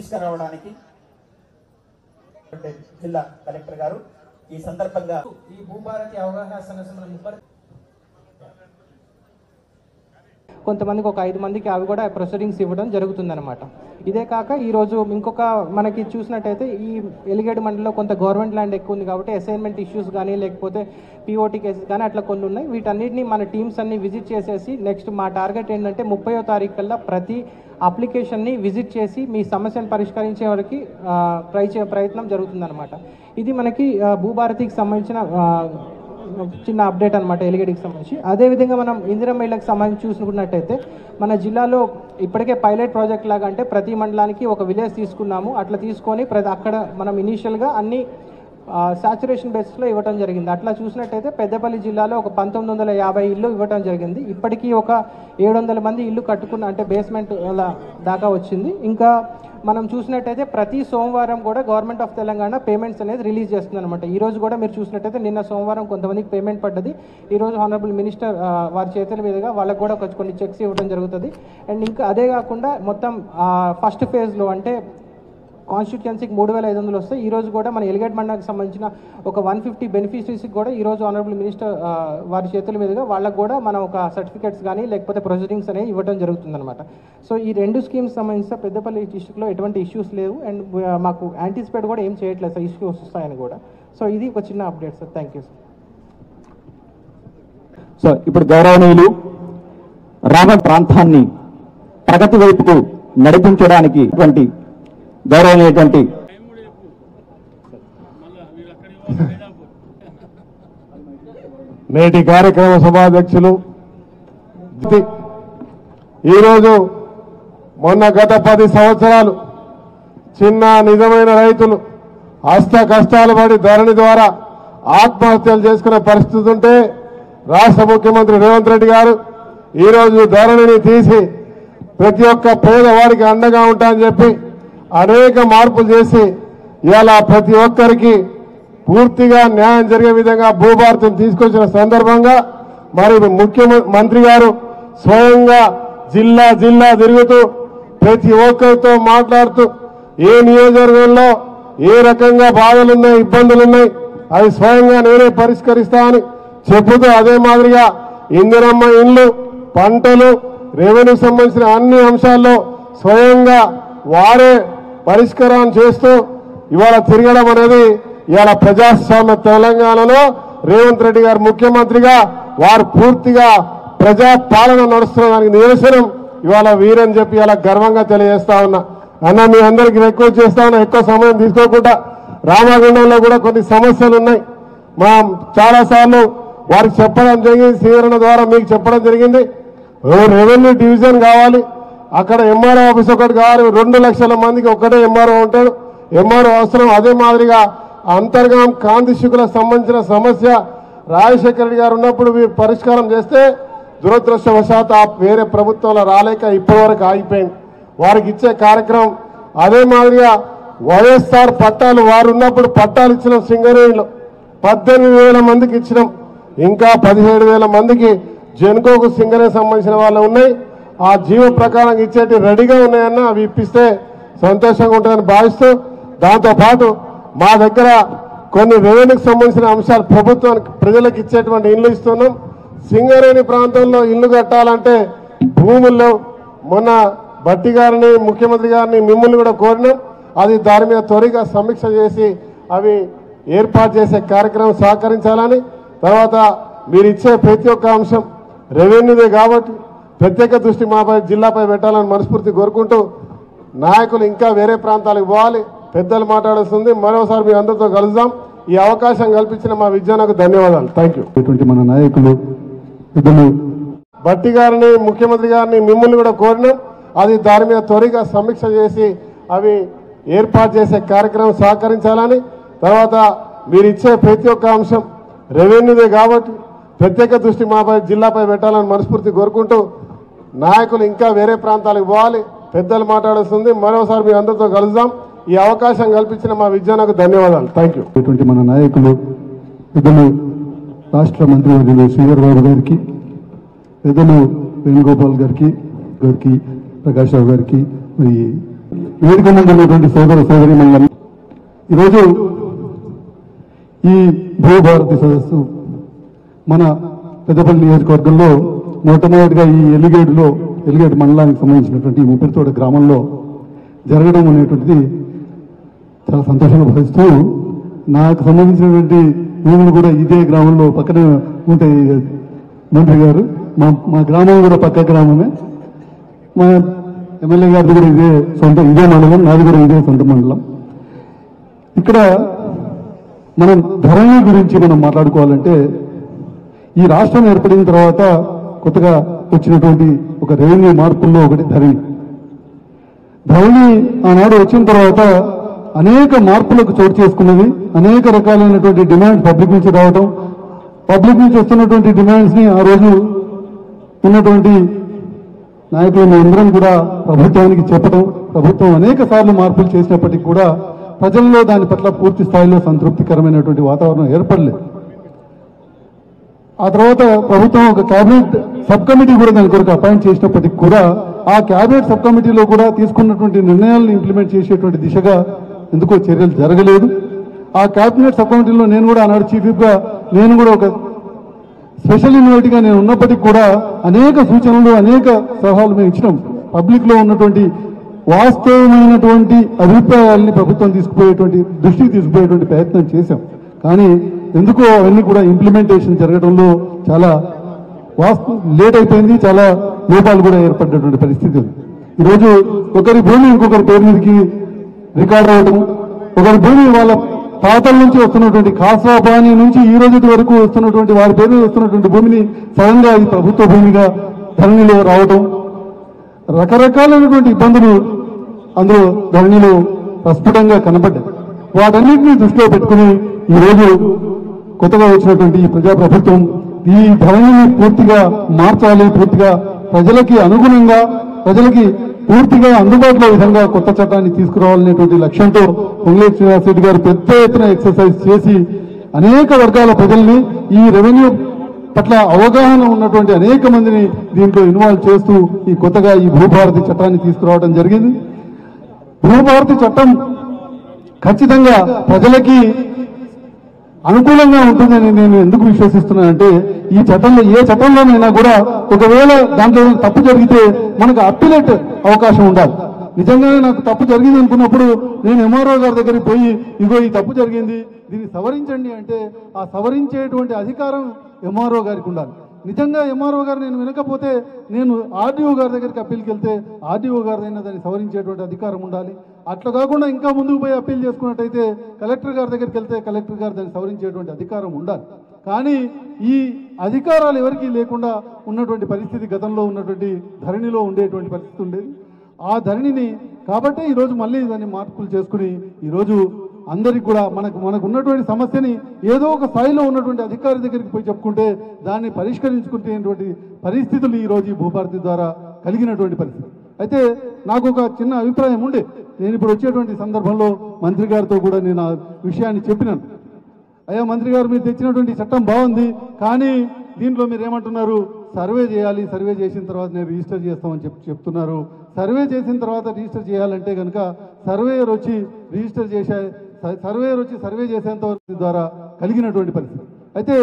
తీసుకురావడానికి జిల్లా కలెక్టర్ గారు ఈ సందర్భంగా ఈ భూభారతి అవగాహన సదస్సు మనం కొంతమందికి ఒక 5 మందికి అవి కూడా ప్రొసీడింగ్స్ ఇవ్వడం జరుగుతుందన్నమాట. ఇదే కాక ఈరోజు ఇంకొక మనకి చూసినట్టయితే ఈ ఎలిగేడు మండలిలో కొంత గవర్నమెంట్ ల్యాండ్ ఎక్కువ ఉంది కాబట్టి అసైన్మెంట్ ఇష్యూస్ కానీ లేకపోతే పిఓటి కేసెస్ కానీ అట్లా కొన్ని ఉన్నాయి. వీటన్నిటిని మన టీమ్స్ అన్ని విజిట్ చేసేసి నెక్స్ట్ మా టార్గెట్ ఏంటంటే 30వ తారీఖు కల్లా ప్రతి అప్లికేషన్ని విజిట్ చేసి మీ సమస్యను పరిష్కరించే వరకు ప్రయత్నం జరుగుతుందన్నమాట. ఇది మనకి భూభారతికి సంబంధించిన చిన్న అప్డేట్ అనమాట ఎలిగేడికి సంబంధించి. అదేవిధంగా మనం ఇందిరమ్మ ఇళ్ళకి సంబంధించి చూసుకున్నట్టయితే మన జిల్లాలో ఇప్పటికే పైలట్ ప్రాజెక్ట్ లాగా అంటే ప్రతి మండలానికి ఒక విలేజ్ తీసుకున్నాము. అట్లా తీసుకొని అక్కడ మనం ఇనీషియల్గా అన్ని సాచురేషన్ బేస్లో ఇవ్వడం జరిగింది. అట్లా చూసినట్టయితే పెద్దపల్లి జిల్లాలో ఒక 1950 ఇల్లు ఇవ్వడం జరిగింది. ఇప్పటికీ ఒక 700 మంది ఇల్లు కట్టుకున్న అంటే బేస్మెంట్ అలా దాకా వచ్చింది. ఇంకా మనం చూసినట్టయితే ప్రతి సోమవారం కూడా గవర్నమెంట్ ఆఫ్ తెలంగాణ పేమెంట్స్ అనేది రిలీజ్ చేస్తుంది అనమాట. ఈరోజు కూడా మీరు చూసినట్టయితే నిన్న సోమవారం కొంతమందికి పేమెంట్ పడ్డది. ఈరోజు హానరబుల్ మినిస్టర్ వారి చేతుల మీదుగా వాళ్ళకు కూడా కొన్ని చెక్స్ ఇవ్వడం జరుగుతుంది. అండ్ ఇంకా అదే కాకుండా మొత్తం ఫస్ట్ ఫేజ్లో అంటే కాన్స్టిట్యుయెన్సీకి 3500 వస్తాయి. ఈరోజు కూడా మన ఎలిగేడ్ మండలికి సంబంధించిన ఒక 150 బెనిఫిషరీస్కి కూడా ఈరోజు ఆనరబుల్ మినిస్టర్ వారి చేతుల మీదుగా వాళ్ళకు కూడా మనం ఒక సర్టిఫికేట్స్ కానీ లేకపోతే ప్రొసీడింగ్స్ అనేవి ఇవ్వడం జరుగుతుందన్నమాట. సో ఈ 2 స్కీమ్స్ సంబంధించిన పెద్దపల్లి డిస్ట్రిక్ట్లో ఎటువంటి ఇష్యూస్ లేవు. అండ్ మాకు యాంటిసిపేట్ కూడా ఏం చేయట్లేదు సార్ ఇష్యూస్ వస్తాయని కూడా. సో ఇది ఒక చిన్న update sir. Thank you sir. So ఇప్పుడు గౌరవనీయులు రామ ప్రాంతాన్ని ప్రగతి వైపుకు నడిపించడానికి గౌరవనీయటువంటి నేటి కార్యక్రమ సభాధ్యక్షులు ఈరోజు మొన్న గత 10 సంవత్సరాలు చిన్న నిజమైన రైతులు అష్ట కష్టాలు పడి ధరణి ద్వారా ఆత్మహత్యలు చేసుకునే పరిస్థితి ఉంటే రాష్ట్ర ముఖ్యమంత్రి రేవంత్ రెడ్డి గారు ఈరోజు ధరణిని తీసి ప్రతి ఒక్క పేదవాడికి అండగా ఉంటాయని చెప్పి అనేక మార్పులు చేసి ఇలా ప్రతి ఒక్కరికి పూర్తిగా న్యాయం జరిగే విధంగా భూభారతిని తీసుకొచ్చిన సందర్భంగా మరి ముఖ్యమంత్రి గారు స్వయంగా జిల్లా జిల్లా తిరుగుతూ ప్రతి ఒక్కరితో మాట్లాడుతూ ఏ నియోజకవర్గంలో ఏ రకంగా బాధలున్నాయి ఇబ్బందులున్నాయి అవి స్వయంగా నేనే పరిష్కరిస్తానని చెబుతూ అదే మాదిరిగా ఇందిరమ్మ ఇండ్లు పంటలు రెవెన్యూ సంబంధించిన అన్ని అంశాల్లో స్వయంగా వారే పరిష్కారం చేస్తూ ఇవాళ తిరగడం అనేది ఇవాళ ప్రజాస్వామ్య తెలంగాణలో రేవంత్ రెడ్డి గారు ముఖ్యమంత్రిగా వారు పూర్తిగా ప్రజా పాలన నడుస్తున్న దానికి నిదర్శనం ఇవాళ వీరని చెప్పి ఇలా గర్వంగా తెలియజేస్తా ఉన్నా. అన్న మీ అందరికీ రిక్వెస్ట్ చేస్తా ఉన్నా ఎక్కువ సమయం తీసుకోకుండా రామగుండంలో కూడా కొన్ని సమస్యలు ఉన్నాయి. మా చాలాసార్లు వారికి చెప్పడం జరిగింది, స్వీకరణ ద్వారా మీకు చెప్పడం జరిగింది. రెవెన్యూ డివిజన్ కావాలి, అక్కడ ఎంఆర్ఓ ఆఫీస్ ఒకటి కావాలి. 2 లక్షల మందికి ఒక్కటే ఎంఆర్ఓ ఉంటాడు, ఎంఆర్ఓ అవసరం. అదే మాదిరిగా అంతర్గాం కాంతిశుకులకు సంబంధించిన సమస్య రాజశేఖర రెడ్డి గారు ఉన్నప్పుడు మీరు పరిష్కారం చేస్తే దురదృష్టవశాత్ వేరే ప్రభుత్వంలో రాలేక ఇప్పటివరకు ఆగిపోయింది. వారికి ఇచ్చే కార్యక్రమం అదే మాదిరిగా వైఎస్ఆర్ పట్టాలు వారు ఉన్నప్పుడు పట్టాలు ఇచ్చినాం. సింగరేణిలో 18,000 మందికి ఇచ్చినాం. ఇంకా 17,000 మందికి జెన్కోకు సింగరేణి సంబంధించిన వాళ్ళు ఉన్నాయి. ఆ జీవ ప్రకారం ఇచ్చేటి రెడీగా ఉన్నాయన్నా అవి ఇప్పిస్తే సంతోషంగా ఉంటుందని భావిస్తూ దాంతోపాటు మా దగ్గర కొన్ని రెవెన్యూకి సంబంధించిన అంశాలు ప్రభుత్వానికి ప్రజలకు ఇచ్చేటువంటి ఇల్లు ఇస్తున్నాం. సింగరేణి ప్రాంతంలో ఇల్లు కట్టాలంటే భూముల్లో మొన్న భట్టి గారిని ముఖ్యమంత్రి గారిని మిమ్మల్ని కూడా కోరినాం. అది దాని మీద త్వరగా సమీక్ష చేసి అవి ఏర్పాటు చేసే కార్యక్రమం సహకరించాలని, తర్వాత మీరు ఇచ్చే ప్రతి ఒక్క అంశం రెవెన్యూదే కాబట్టి ప్రత్యేక దృష్టి మాపై జిల్లాపై పెట్టాలని మనస్ఫూర్తి కోరుకుంటూ నాయకులు ఇంకా వేరే ప్రాంతాలకు పోవాలి, పెద్దలు మాట్లాడుతుంది. మరోసారి మీ అందరితో కలుద్దాం. ఈ అవకాశం కల్పించిన మా విజ్ఞానకు ధన్యవాదాలు. Thank you. మన నాయకులు పెద్దలు భట్టి గారిని ముఖ్యమంత్రి గారిని మిమ్మల్ని కూడా కోరినాం. అది దాని మీద త్వరగా సమీక్ష చేసి అవి ఏర్పాటు చేసే కార్యక్రమం సహకరించాలని, తర్వాత మీరు ఇచ్చే ప్రతి ఒక్క అంశం రెవెన్యూదే కాబట్టి ప్రత్యేక దృష్టి మాపై జిల్లాపై పెట్టాలని మనస్ఫూర్తి కోరుకుంటూ నాయకులు ఇంకా వేరే ప్రాంతాలకు పోవాలి, పెద్దలు మాట్లాడుతుంది. మరోసారి మీ అందరితో కలుద్దాం. ఈ అవకాశం కల్పించిన మా విజ్ఞానకు ధన్యవాదాలు. Thank you. మన నాయకులు పెద్దలు రాష్ట్ర మంత్రివర్యులు శ్రీధర్ బాబు గారికి, పెద్దలు వేణుగోపాల్ గారికి, ప్రకాష్ రావు గారికి, మరి వేదిక ముందు ఉన్నటువంటి సోదర సోదరీమణులు, ఈరోజు ఈ భూభారతి సదస్సు మన పెద్దపల్లి నియోజకవర్గంలో మొట్టమొదటిగా ఈ ఎలిగేడు మండలానికి సంబంధించినటువంటి ముప్పిరితోట గ్రామంలో జరగడం అనేటువంటిది చాలా సంతోషంగా భావిస్తూ, నాకు సంబంధించినటువంటి భూములు కూడా ఇదే గ్రామంలో పక్కనే ఉంటాయి. మంత్రి గారు, మా గ్రామం కూడా పక్క గ్రామమే. మా ఎమ్మెల్యే గారిది కూడా ఇదే మండలం, నాది కూడా ఇదే సొంత మండలం. ఇక్కడ మనం ధరణి గురించి మనం మాట్లాడుకోవాలంటే, ఈ రాష్ట్రం ఏర్పడిన తర్వాత కొత్తగా వచ్చినటువంటి ఒక రెవెన్యూ మార్పుల్లో ఒకటి ధరణి. ఆనాడు వచ్చిన తర్వాత అనేక మార్పులకు చోటు చేసుకున్నది. అనేక రకాలైనటువంటి డిమాండ్స్ పబ్లిక్ నుంచి రావడం, పబ్లిక్ నుంచి వస్తున్నటువంటి డిమాండ్స్ ని ఆ రోజు ఉన్నటువంటి నాయకులు మేమందరం కూడా ప్రభుత్వానికి చెప్పడం, ప్రభుత్వం అనేక సార్లు మార్పులు చేసినప్పటికీ కూడా ప్రజల్లో దాని పట్ల పూర్తి స్థాయిలో సంతృప్తికరమైనటువంటి వాతావరణం ఏర్పడలేదు. ఆ తర్వాత ప్రభుత్వం ఒక క్యాబినెట్ సబ్ కమిటీ కూడా దాని కొరకు అపాయింట్ చేసినప్పటికీ కూడా ఆ క్యాబినెట్ సబ్ కమిటీలో కూడా తీసుకున్నటువంటి నిర్ణయాలను ఇంప్లిమెంట్ చేసేటువంటి దిశగా ఎందుకో చర్యలు జరగలేదు. ఆ క్యాబినెట్ సబ్ కమిటీలో నేను కూడా ఆనాడు చీఫ్ విప్గా నేను కూడా ఒక స్పెషల్ ఇన్వైట్గా నేను ఉన్నప్పటికీ కూడా అనేక సూచనలు, అనేక సలహాలు మేము ఇచ్చినాం. పబ్లిక్ లో ఉన్నటువంటి వాస్తవమైనటువంటి అభిప్రాయాల్ని ప్రభుత్వం దృష్టికి తీసుకుపోయేటువంటి ప్రయత్నం చేశాం. కానీ ఎందుకో అవన్నీ కూడా ఇంప్లిమెంటేషన్ జరగడంలో చాలా లేట్ అయిపోయింది. చాలా లోపాలు కూడా ఏర్పడినటువంటి పరిస్థితి ఉంది. ఈరోజు ఒకరి భూమి ఇంకొకరి పేరు మీదకి రికార్డ్ అవ్వడం, ఒకరి భూమి వాళ్ళ తాతల నుంచి వస్తున్నటువంటి ఖాసా బాణి నుంచి ఈ రోజు వరకు వస్తున్నటువంటి వారి పేరు వస్తున్నటువంటి భూమిని సడన్ గా ఇది ప్రభుత్వ భూమిగా ధరణిలో రావడం, రకరకాలైనటువంటి ఇబ్బందులు అందులో ధరణిలో ప్రస్ఫుటంగా కనబడ్డాయి. వాటన్నింటినీ దృష్టిలో పెట్టుకుని ఈరోజు కొత్తగా వచ్చినటువంటి ఈ ప్రజాప్రభుత్వం ఈ ధరణిని పూర్తిగా మార్చాలి, పూర్తిగా ప్రజలకి అనుగుణంగా, ప్రజలకి పూర్తిగా అందుబాటులో విధంగా కొత్త చట్టాన్ని తీసుకురావాలనేటువంటి లక్ష్యంతో పొంగులేటి శ్రీనివాసరెడ్డి గారు పెద్ద ఎత్తున ఎక్సర్సైజ్ చేసి అనేక వర్గాల ప్రజల్ని ఈ రెవెన్యూ పట్ల అవగాహన ఉన్నటువంటి అనేక మందిని దీంట్లో ఇన్వాల్వ్ చేస్తూ ఈ కొత్తగా ఈ భూభారతి చట్టాన్ని తీసుకురావడం జరిగింది. భూభారతి చట్టం ఖచ్చితంగా ప్రజలకి అనుకూలంగా ఉంటుందని నేను ఎందుకు విశ్వసిస్తున్నానంటే, ఈ చట్టంలో ఏ చట్టంలోనైనా కూడా ఒకవేళ దాంట్లో తప్పు జరిగితే మనకు అప్పీలేట్ అవకాశం ఉండాలి. నిజంగానే నాకు తప్పు జరిగింది అనుకున్నప్పుడు నేను ఎంఆర్ఓ గారి దగ్గరికి పోయి ఇగో ఈ తప్పు జరిగింది, దీన్ని సవరించండి అంటే ఆ సవరించేటువంటి అధికారం ఎంఆర్ఓ గారికి ఉండాలి. నిజంగా ఎంఆర్ఓ గారు నేను వినకపోతే నేను ఆర్డీఓ గారి దగ్గరికి అప్పీల్కి వెళ్తే ఆర్డీఓ గారిదైనా దాన్ని సవరించేటువంటి అధికారం ఉండాలి. అట్లా కాకుండా ఇంకా ముందుకు పోయి అప్పీల్ చేసుకున్నట్టయితే కలెక్టర్ గారి దగ్గరికి వెళ్తే కలెక్టర్ గారు దాన్ని సవరించేటువంటి అధికారం ఉండాలి. కానీ ఈ అధికారాలు ఎవరికీ లేకుండా ఉన్నటువంటి పరిస్థితి గతంలో ఉన్నటువంటి ధరణిలో ఉండేటువంటి పరిస్థితి ఉండేది. ఆ ధరణిని కాబట్టి ఈరోజు మళ్ళీ దాన్ని మార్పులు చేసుకుని ఈరోజు అందరికి కూడా మనకు ఉన్నటువంటి సమస్యని ఏదో ఒక స్థాయిలో ఉన్నటువంటి అధికారి దగ్గరికి పోయి చెప్పుకుంటే దాన్ని పరిష్కరించుకునేటువంటి పరిస్థితులు ఈరోజు ఈ భూభారతి ద్వారా కలిగినటువంటి పరిస్థితి. అయితే నాకు ఒక చిన్న అభిప్రాయం ఉండే, నేను ఇప్పుడు వచ్చేటువంటి సందర్భంలో మంత్రి గారితో కూడా నేను ఆ విషయాన్ని చెప్పినాను. అయ్యా మంత్రి గారు, మీరు తెచ్చినటువంటి చట్టం బాగుంది, కానీ దీంట్లో మీరు ఏమంటున్నారు, సర్వే చేయాలి, సర్వే చేసిన తర్వాత నేను రిజిస్టర్ చేస్తామని చెప్తున్నారు. సర్వే చేసిన తర్వాత రిజిస్టర్ చేయాలంటే కనుక సర్వేయర్ వచ్చి సర్వే చేసేంత వరకు ద్వారా కలిగినటువంటి పరిస్థితి. అయితే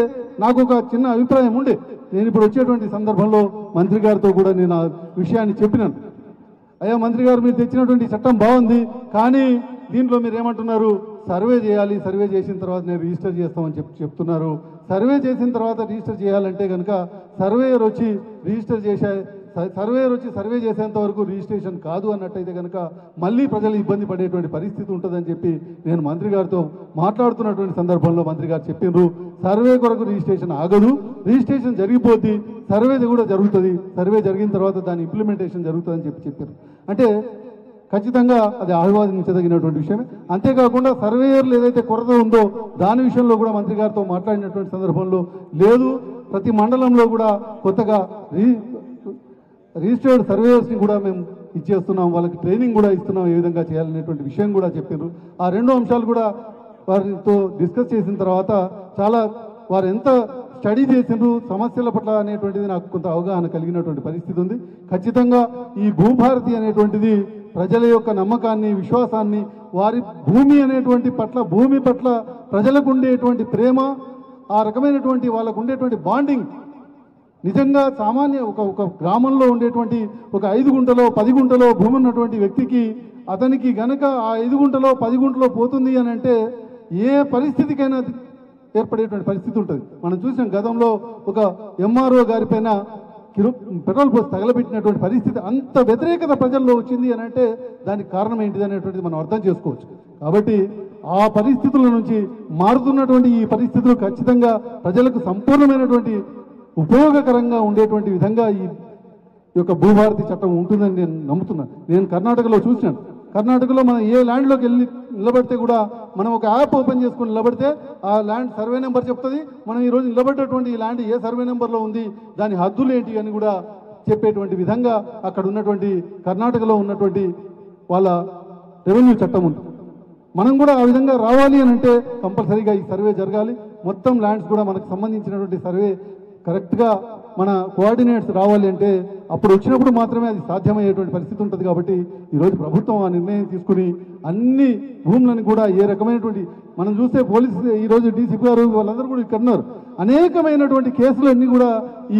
నాకు ఒక చిన్న అభిప్రాయం ఉండే, నేను ఇప్పుడు వచ్చేటువంటి సందర్భంలో మంత్రి గారితో కూడా నేను ఆ విషయాన్ని చెప్పినాను. అయ్యా మంత్రి గారు, మీరు తెచ్చినటువంటి చట్టం బాగుంది, కానీ దీంట్లో మీరు ఏమంటున్నారు, సర్వే చేయాలి, సర్వే చేసిన తర్వాత నేను రిజిస్టర్ చేస్తామని చెప్తున్నారు. సర్వే చేసిన తర్వాత రిజిస్టర్ చేయాలంటే కనుక సర్వేయర్ వచ్చి సర్వే చేసేంత వరకు రిజిస్ట్రేషన్ కాదు అన్నట్టయితే కనుక మళ్ళీ ప్రజలు ఇబ్బంది పడేటువంటి పరిస్థితి ఉంటుందని చెప్పి నేను మంత్రి గారితో మాట్లాడుతున్నటువంటి సందర్భంలో మంత్రి గారు చెప్పినారు, సర్వే కొరకు రిజిస్ట్రేషన్ ఆగదు, రిజిస్ట్రేషన్ జరిగిపోద్ది, సర్వే కూడా జరుగుతుంది, సర్వే జరిగిన తర్వాత దాని ఇంప్లిమెంటేషన్ జరుగుతుందని చెప్పారు. అంటే ఖచ్చితంగా అది ఆహ్వానించదగినటువంటి విషయమే. అంతేకాకుండా సర్వేయర్లు ఏదైతే కొరత ఉందో దాని విషయంలో కూడా మంత్రి గారితో మాట్లాడినటువంటి సందర్భంలో లేదు, ప్రతి మండలంలో కూడా కొత్తగా రిజిస్టర్డ్ సర్వేయర్స్ని కూడా మేము ఇచ్చేస్తున్నాం, వాళ్ళకి ట్రైనింగ్ కూడా ఇస్తున్నాం, ఏ విధంగా చేయాలనేటువంటి విషయం కూడా చెప్పారు. ఆ రెండు అంశాలు కూడా వారితో డిస్కస్ చేసిన తర్వాత చాలా వారు ఎంత స్టడీ చేసిండ్రు సమస్యల పట్ల అనేటువంటిది నాకు కొంత అవగాహన కలిగినటువంటి పరిస్థితి ఉంది. ఖచ్చితంగా ఈ భూభారతి అనేటువంటిది ప్రజల యొక్క నమ్మకాన్ని, విశ్వాసాన్ని, వారి భూమి అనేటువంటి పట్ల, భూమి పట్ల ప్రజలకు ఉండేటువంటి ప్రేమ, ఆ రకమైనటువంటి వాళ్ళకు ఉండేటువంటి బాండింగ్ నిజంగా సామాన్య ఒక గ్రామంలో ఉండేటువంటి ఒక 5 గుంటలో 10 గుంటలో భూమి ఉన్నటువంటి వ్యక్తికి అతనికి గనక ఆ 5 గుంటలో 10 గుంటలో పోతుంది అని అంటే ఏ పరిస్థితికైనా ఏర్పడేటువంటి పరిస్థితి ఉంటుంది. మనం చూసాం గతంలో ఒక ఎంఆర్ఓ గారి పైన పెట్రోల్ పోసి తగలబెట్టినటువంటి పరిస్థితి. అంత వ్యతిరేకత ప్రజల్లో వచ్చింది అని అంటే దానికి కారణం ఏంటిది అనేటువంటిది మనం అర్థం చేసుకోవచ్చు. కాబట్టి ఆ పరిస్థితుల నుంచి మారుతున్నటువంటి ఈ పరిస్థితులు ఖచ్చితంగా ప్రజలకు సంపూర్ణమైనటువంటి ఉపయోగకరంగా ఉండేటువంటి విధంగా ఈ యొక్క భూభారతి చట్టం ఉంటుందని నేను నమ్ముతున్నాను. నేను కర్ణాటకలో చూసినాను. కర్ణాటకలో మనం ఏ ల్యాండ్లోకి వెళ్ళి నిలబడితే కూడా మనం ఒక యాప్ ఓపెన్ చేసుకుని నిలబడితే ఆ ల్యాండ్ సర్వే నెంబర్ చెప్తుంది. మనం ఈరోజు నిలబడేటువంటి ఈ ల్యాండ్ ఏ సర్వే నెంబర్లో ఉంది, దాని హద్దులు ఏంటి అని కూడా చెప్పేటువంటి విధంగా అక్కడ ఉన్నటువంటి కర్ణాటకలో ఉన్నటువంటి వాళ్ళ రెవెన్యూ చట్టం ఉంది. మనం కూడా ఆ విధంగా రావాలి అని అంటే కంపల్సరీగా ఈ సర్వే జరగాలి. మొత్తం ల్యాండ్స్ కూడా మనకు సంబంధించినటువంటి సర్వే కరెక్ట్గా మన కోఆర్డినేట్స్ రావాలి అంటే అప్పుడు వచ్చినప్పుడు మాత్రమే అది సాధ్యమయ్యేటువంటి పరిస్థితి ఉంటుంది. కాబట్టి ఈరోజు ప్రభుత్వం ఆ నిర్ణయం తీసుకుని అన్ని భూములను కూడా ఏ రకమైనటువంటి మనం చూస్తే పోలీసు ఈరోజు డీసీపీ గారు వాళ్ళందరూ కూడా ఇక్కడ ఉన్నారు. అనేకమైనటువంటి కేసులన్నీ కూడా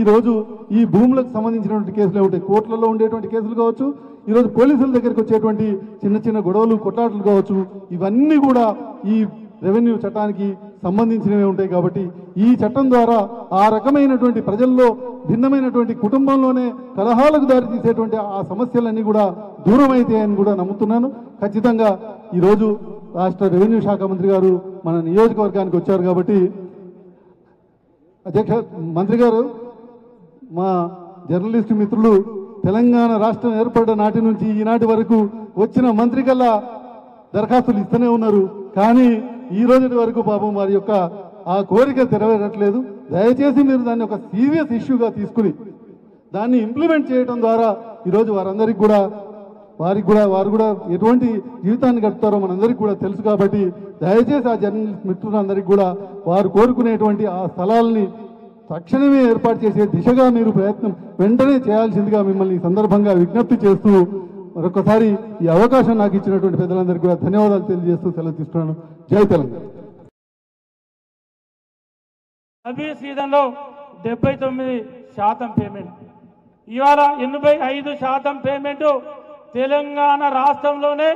ఈరోజు ఈ భూములకు సంబంధించినటువంటి కేసులే ఉంటాయి. కోర్టులలో ఉండేటువంటి కేసులు కావచ్చు, ఈరోజు పోలీసుల దగ్గరికి వచ్చేటువంటి చిన్న చిన్న గొడవలు, కొట్లాటలు కావచ్చు, ఇవన్నీ కూడా ఈ రెవెన్యూ చట్టానికి సంబంధించినవి ఉంటాయి. కాబట్టి ఈ చట్టం ద్వారా ఆ రకమైనటువంటి ప్రజల్లో భిన్నమైనటువంటి కుటుంబంలోనే కలహాలకు దారితీసేటువంటి ఆ సమస్యలన్నీ కూడా దూరం అవుతాయని కూడా నమ్ముతున్నాను. ఖచ్చితంగా ఈరోజు రాష్ట్ర రెవెన్యూ శాఖ మంత్రి గారు మన నియోజకవర్గానికి వచ్చారు. కాబట్టి అధ్యక్ష మంత్రి గారు, మా జర్నలిస్టు మిత్రులు తెలంగాణ రాష్ట్రం ఏర్పడ్డ నాటి నుంచి ఈనాటి వరకు వచ్చిన మంత్రి కల్లా దరఖాస్తులు ఇస్తూనే ఉన్నారు. కానీ ఈ రోజు వరకు పాపం వారి యొక్క ఆ కోరిక నెరవేరట్లేదు. దయచేసి మీరు దాన్ని ఒక సీరియస్ ఇష్యూగా తీసుకుని దాన్ని ఇంప్లిమెంట్ చేయడం ద్వారా ఈరోజు వారందరికీ కూడా వారు కూడా ఎటువంటి జీవితాన్ని గడుపుతారో మనందరికీ కూడా తెలుసు. కాబట్టి దయచేసి ఆ జర్నలిస్ట్ మిత్రులందరికీ కూడా వారు కోరుకునేటువంటి ఆ స్థలాలని తక్షణమే ఏర్పాటు చేసే దిశగా మీరు ప్రయత్నం వెంటనే చేయాల్సిందిగా మిమ్మల్ని ఈ సందర్భంగా విజ్ఞప్తి చేస్తూ మరొకసారి ఈ అవకాశం నాకు ఇచ్చినటువంటి పెద్దలందరికీ కూడా ధన్యవాదాలు తెలియజేస్తూ సెలవు తీసుకున్నాను. జై తెలంగాణ. రబీ సీజన్లో 79% పేమెంట్, ఇవాళ 85% పేమెంట్ తెలంగాణ రాష్ట్రంలోనే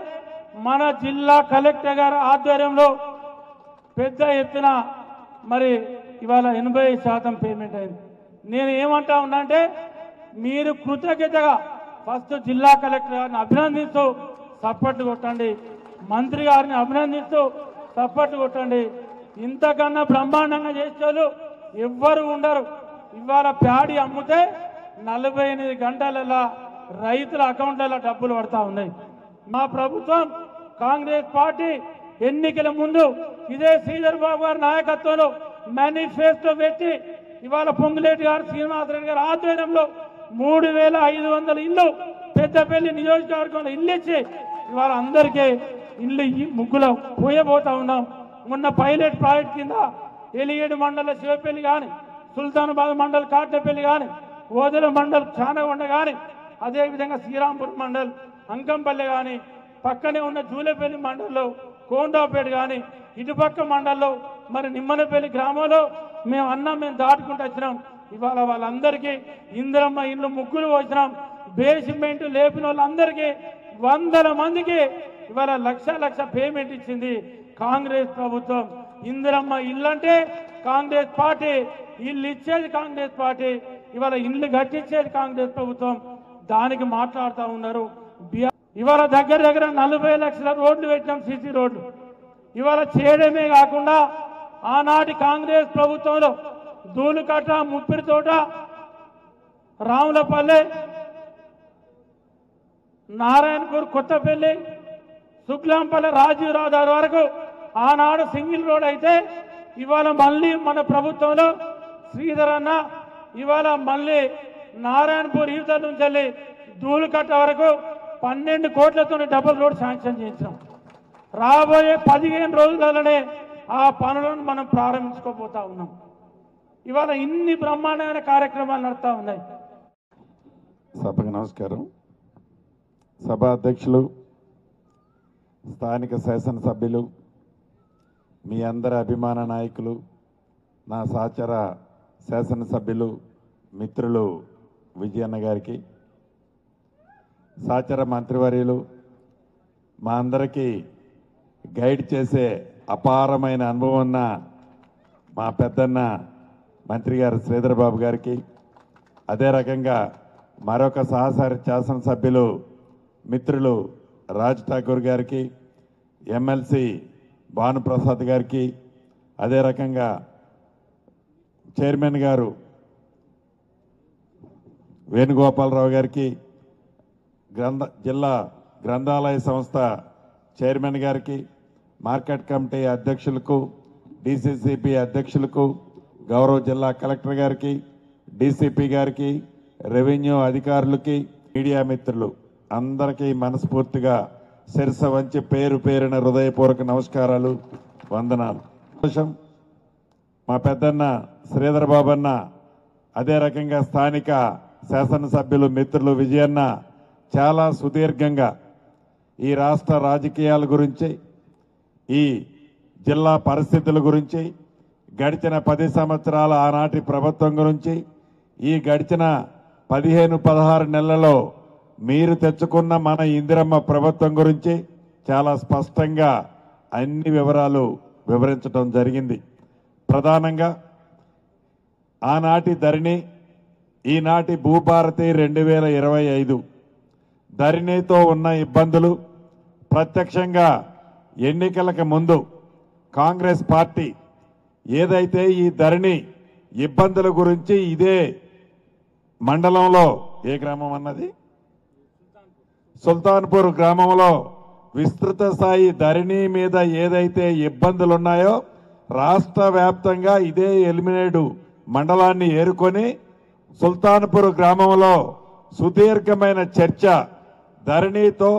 మన జిల్లా కలెక్టర్ గారి ఆధ్వర్యంలో పెద్ద ఎత్తున మరి ఇవాళ 80% పేమెంట్ అయింది. నేను ఏమంటా ఉన్నా అంటే మీరు కృతజ్ఞతగా ఫస్ట్ జిల్లా కలెక్టర్ గారిని అభినందిస్తూ సపోర్ట్ కొట్టండి, మంత్రి గారిని అభినందిస్తూ సపోర్ట్ కొట్టండి. ఇంతకన్నా బ్రహ్మాండంగా చేసేవాళ్ళు ఎవ్వరు ఉండరు. ఇవాళ ప్యాడీ అమ్మితే 48 గంటలలో రైతుల అకౌంట్లలో డబ్బులు పడతా ఉన్నాయి. మా ప్రభుత్వం కాంగ్రెస్ పార్టీ ఎన్నికల ముందు ఇదే శ్రీధర్ బాబు గారి నాయకత్వంలో మేనిఫెస్టో పెట్టి ఇవాళ పొంగులేటి గారు, శ్రీనివాసరెడ్డి గారి ఆధ్వర్యంలో 3500 ఇల్లు పెద్దపల్లి నియోజకవర్గంలో ఇల్లు ఇచ్చి ఇవాళ అందరికీ ఇల్లు ముగ్గులో పోయబోతా ఉన్నాం. మొన్న పైలట్ ప్రాజెక్ట్ కింద ఎలిగేడు మండల శివపల్లి కానీ, సుల్తానాబాద్ మండల్ కాట్నపల్లి కానీ, ఓదెల మండల్ చానగొండ కానీ, అదేవిధంగా శ్రీరాంపూర్ మండల్ అంకంపల్లి కానీ, పక్కనే ఉన్న జూలేపల్లి మండల్లో కోండాపేట కానీ, ఇటుపక్క మండల్లో మరి నిమ్మనపల్లి గ్రామంలో మేము దాటుకుంటూ వచ్చినాం. ఇవాళ వాళ్ళందరికీ ఇందిరమ్మ ఇల్లు ముగ్గులు వచ్చినాం. బేస్మెంట్ లేపిన వాళ్ళందరికీ 100 మందికి ఇవాళ లక్ష పేమెంట్ ఇచ్చింది కాంగ్రెస్ ప్రభుత్వం. ఇందిరమ్మ ఇల్లు అంటే కాంగ్రెస్ పార్టీ, ఇల్లు ఇచ్చేది కాంగ్రెస్ పార్టీ, ఇవాళ ఇల్లు కట్టించేది కాంగ్రెస్ ప్రభుత్వం. దానికి మాట్లాడుతూ ఉన్నారు. ఇవాళ దగ్గర 40 లక్షల రోడ్లు పెట్టినాం, సీసీ రోడ్లు. ఇవాళ చేయడమే కాకుండా ఆనాటి కాంగ్రెస్ ప్రభుత్వంలో దూలుకట్ట, ముప్పిరితోట, రాములపల్లె, నారాయణపూర్, కొత్తపల్లి, శుక్లాంపల్లి, రాజీవ్ రహదారి వరకు ఆనాడు సింగిల్ రోడ్ అయితే ఇవాళ మళ్ళీ మన ప్రభుత్వంలో శ్రీధర్ అన్న ఇవాళ మళ్ళీ నారాయణపూర్ యువత నుంచి వెళ్ళి దూలుకట్ట వరకు 12 కోట్లతో డబుల్ రోడ్ శాంక్షన్ చేయించాం. రాబోయే 15 రోజులలోనే ఆ పనులను మనం ప్రారంభించుకోబోతా ఉన్నాం. ఇవాళ ఇన్ని బ్రహ్మాండమైన కార్యక్రమాలు నడుస్తూ ఉన్నాయి. సభకు నమస్కారం. సభ అధ్యక్షులు, స్థానిక శాసనసభ్యులు, మీ అందరి అభిమాన నాయకులు, నా సహచర శాసనసభ్యులు మిత్రులు విజయన్న గారికి, సహచర మంత్రివర్యులు, మా అందరికీ గైడ్ చేసే అపారమైన అనుభవం ఉన్న మా పెద్దన్న మంత్రి గారు శ్రీధర్ బాబు గారికి, అదే రకంగా మరొక సహచర శాసనసభ్యులు మిత్రులు రాజ్ ఠాకూర్ గారికి, ఎమ్మెల్సీ భానుప్రసాద్ గారికి, అదే రకంగా చైర్మన్ గారు వేణుగోపాలరావు గారికి, జిల్లా గ్రంథాలయ సంస్థ చైర్మన్ గారికి, మార్కెట్ కమిటీ అధ్యక్షులకు, డిసిసిపి అధ్యక్షులకు, గౌరవ జిల్లా కలెక్టర్ గారికి, డీసీపీ గారికి, రెవెన్యూ అధికారులకి, మీడియా మిత్రులు అందరికీ మనస్ఫూర్తిగా శిరస వంచి పేరు పేరున హృదయపూర్వక నమస్కారాలు, వందనాలు. మా పెద్దన్న శ్రీధర్ బాబన్న, అదే రకంగా స్థానిక శాసనసభ్యులు మిత్రులు విజయన్న చాలా సుదీర్ఘంగా ఈ రాష్ట్ర రాజకీయాల గురించి, ఈ జిల్లా పరిస్థితుల గురించి, గడిచిన 10 సంవత్సరాల ఆనాటి ప్రభుత్వం గురించి, ఈ గడిచిన 15-16 నెలలలో మీరు తెచ్చుకున్న మన ఇందిరమ్మ ప్రభుత్వం గురించి చాలా స్పష్టంగా అన్ని వివరాలు వివరించడం జరిగింది. ప్రధానంగా ఆనాటి ధరణి, ఈనాటి భూభారతి 2025 ధరణితో ఉన్న ఇబ్బందులు, ప్రత్యక్షంగా ఎన్నికలకు ముందు కాంగ్రెస్ పార్టీ ఏదైతే ఈ ధరణి ఇబ్బందుల గురించి ఇదే మండలంలో, ఏ గ్రామం అన్నది, సుల్తాన్పూర్ గ్రామంలో విస్తృత స్థాయి ధరణి మీద ఏదైతే ఇబ్బందులు ఉన్నాయో రాష్ట్ర వ్యాప్తంగా ఇదే ఎలిమినేడు మండలాన్ని ఏరుకొని సుల్తాన్పూర్ గ్రామంలో సుదీర్ఘమైన చర్చ, ధరణితో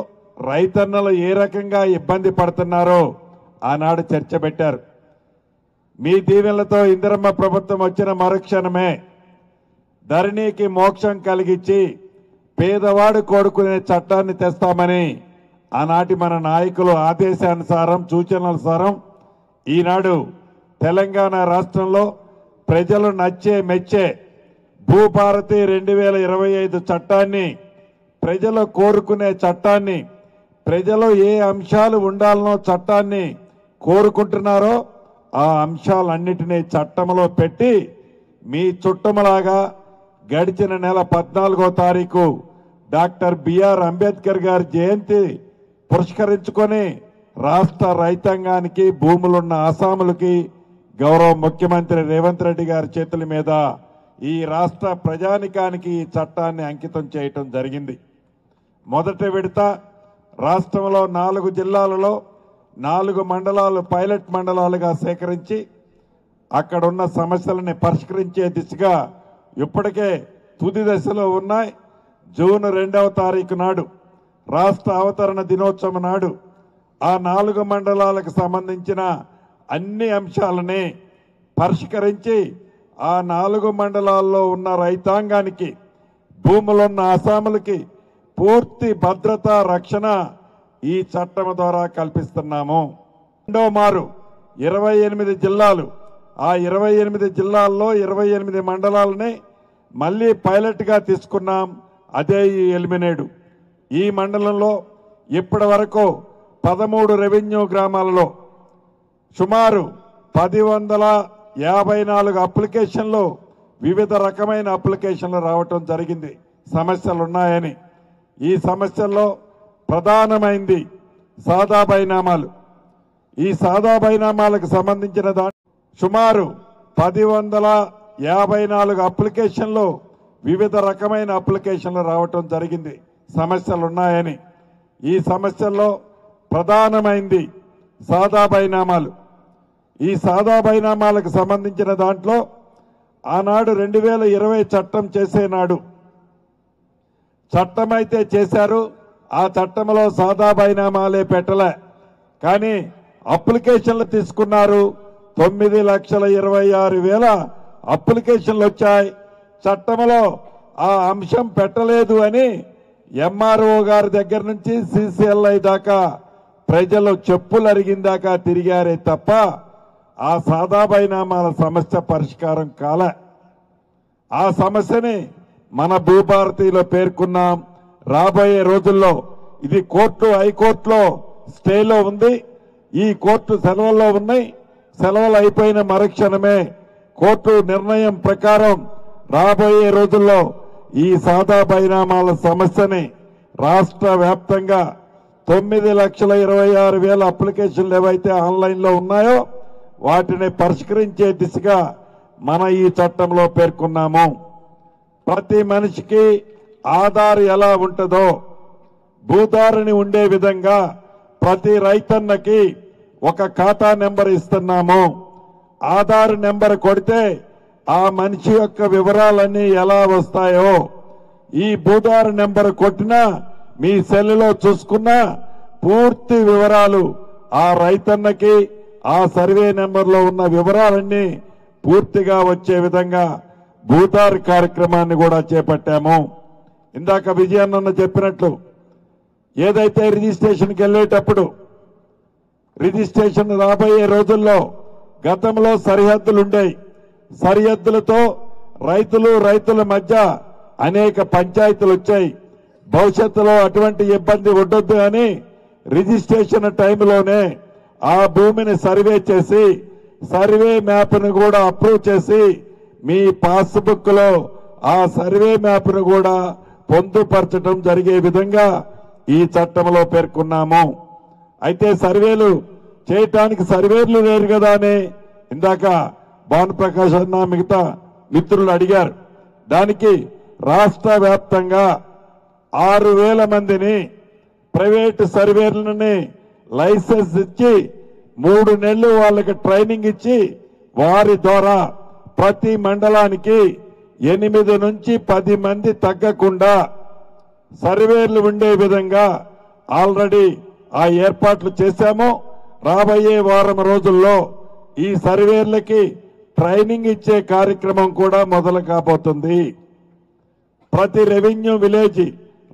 రైతన్నలు ఏ రకంగా ఇబ్బంది పడుతున్నారో ఆనాడు చర్చ పెట్టారు. మీ దీవెనలతో ఇందిరమ్మ ప్రభుత్వం వచ్చిన మరుక్షణమే ధరణికి మోక్షం కలిగించి పేదవాడు కోరుకునే చట్టాన్ని తెస్తామని ఆనాటి మన నాయకులు ఆదేశానుసారం, సూచనలనుసారం ఈనాడు తెలంగాణ రాష్ట్రంలో ప్రజలు నచ్చే మెచ్చే భూభారతి 2025 చట్టాన్ని, ప్రజలు కోరుకునే చట్టాన్ని, ప్రజలు ఏ అంశాలు ఉండాలనో చట్టాన్ని కోరుకుంటున్నారో ఆ అంశాలన్నిటినీ చట్టంలో పెట్టి మీ చుట్టములాగా గడిచిన నెల 14వ తారీఖు డాక్టర్ బిఆర్ అంబేద్కర్ గారి జయంతి పురస్కరించుకొని రాష్ట్ర రైతాంగానికి, భూములున్న ఆసాములకి గౌరవ ముఖ్యమంత్రి రేవంత్ రెడ్డి గారి చేతుల మీద ఈ రాష్ట్ర ప్రజానికానికి ఈ చట్టాన్ని అంకితం చేయటం జరిగింది. మొదటి విడత రాష్ట్రంలో 4 జిల్లాలలో 4 మండలాలు పైలట్ మండలాలుగా సేకరించి అక్కడున్న సమస్యలని పరిష్కరించే దిశగా ఇప్పటికే తుది దశలో ఉన్నాయి. జూన్ 2వ తారీఖు నాడు రాష్ట్ర అవతరణ దినోత్సవం నాడు ఆ 4 మండలాలకు సంబంధించిన అన్ని అంశాలని పరిష్కరించి ఆ 4 మండలాల్లో ఉన్న రైతాంగానికి, భూములున్న ఆసాములకి పూర్తి భద్రత, రక్షణ ఈ చట్టం ద్వారా కల్పిస్తున్నాము. రెండో మారు 28 జిల్లాలు, ఆ 28 జిల్లాల్లో 28 మండలాలని మళ్ళీ పైలట్గా తీసుకున్నాం. అదే ఈ ఎలిమినేడు. ఈ మండలంలో ఇప్పటి వరకు 13 రెవెన్యూ గ్రామాలలో సుమారు 1054 అప్లికేషన్లు, వివిధ రకమైన అప్లికేషన్లు రావటం జరిగింది సమస్యలు ఉన్నాయని. ఈ సమస్యల్లో ప్రధానమైంది సాదా బైనామాలు. ఈ సాదా బైనామాలకు సంబంధించిన సుమారు 1054 అప్లికేషన్లు, వివిధ రకమైన అప్లికేషన్లు రావటం జరిగింది సమస్యలు ఉన్నాయని. ఈ సమస్యల్లో ప్రధానమైంది సాదా బైనామాలు. ఈ సాదా బైనామాలకు సంబంధించిన దాంట్లో ఆనాడు 2020 చట్టం చేసేనాడు చట్టమైతే చేశారు. ఆ చట్టంలో సాదా బైనామాలే పెట్టలే, కానీ అప్లికేషన్లు తీసుకున్నారు. 9,26,000 అప్లికేషన్లు వచ్చాయి. చట్టంలో ఆ అంశం పెట్టలేదు అని ఎంఆర్ఓ గారి దగ్గర నుంచి సిసిఎల్ఐ దాకా ప్రజలు చెప్పులు అరిగిందాకా తిరిగారే తప్ప ఆ సాదా బైనామాల సమస్య పరిష్కారం కాలే. ఆ సమస్యని మన భూభారతిలో పేర్కొన్నాం. రాబోయే రోజుల్లో ఇది కోర్టు హైకోర్టులో స్టేలో ఉంది. ఈ కోర్టు సెలవుల్లో ఉన్నాయి. సెలవులు అయిపోయిన మరుక్షణమే కోర్టు నిర్ణయం ప్రకారం రాబోయే రోజుల్లో ఈ సాదా బైనామాల సమస్యని రాష్ట్ర వ్యాప్తంగా 9,26,000 అప్లికేషన్లు ఏవైతే ఆన్లైన్లో ఉన్నాయో వాటిని పరిష్కరించే దిశగా మన ఈ చట్టంలో పేర్కొన్నాము. ప్రతి మనిషికి ఆధార్ ఎలా ఉంటుందో భూధారిని ఉండే విధంగా ప్రతి రైతన్నకి ఒక ఖాతా నెంబర్ ఇస్తున్నాము. ఆధార్ నెంబర్ కొడితే ఆ మనిషి యొక్క వివరాలన్నీ ఎలా వస్తాయో ఈ భూధార్ నెంబర్ కొట్టినా మీ సెల్లో చూసుకున్నా పూర్తి వివరాలు ఆ రైతన్నకి ఆ సర్వే నెంబర్లో ఉన్న వివరాలన్నీ పూర్తిగా వచ్చే విధంగా భూధార్ కార్యక్రమాన్ని కూడా చేపట్టాము. ఇందాక విజయన్న చెప్పినట్లు ఏదైతే రిజిస్ట్రేషన్కి వెళ్ళేటప్పుడు రిజిస్ట్రేషన్ రాబోయే రోజుల్లో గతంలో సరిహద్దులుండేవి. సరిహద్దులతో రైతుల మధ్య అనేక పంచాయతీలు వచ్చాయి. భవిష్యత్తులో అటువంటి ఇబ్బంది ఉండొద్దు అని రిజిస్ట్రేషన్ టైంలోనే ఆ భూమిని సర్వే చేసి సర్వే మ్యాప్ను కూడా అప్రూవ్ చేసి మీ పాస్బుక్ లో ఆ సర్వే మ్యాప్ను కూడా పొందుపరచడం జరిగే విధంగా ఈ చట్టంలో పేర్కొన్నాము. అయితే సర్వేలు చేయటానికి సర్వేలు లేరు కదా అని ఇందాక భానుప్రకాష్ అన్న మిగతా మిత్రులు అడిగారు. దానికి రాష్ట్ర వ్యాప్తంగా 6,000 మందిని ప్రైవేటు సర్వేలను లైసెన్స్ ఇచ్చి 3 నెలలు వాళ్ళకి ట్రైనింగ్ ఇచ్చి వారి ద్వారా ప్రతి మండలానికి 8 నుంచి 10 మంది తగ్గకుండా సర్వేలు ఉండే విధంగా ఆల్రెడీ ఆ ఏర్పాట్లు చేశాము. రాబోయే వారం రోజుల్లో ఈ సర్వేలకి ట్రైనింగ్ ఇచ్చే కార్యక్రమం కూడా మొదలు కాబోతుంది. ప్రతి రెవెన్యూ విలేజ్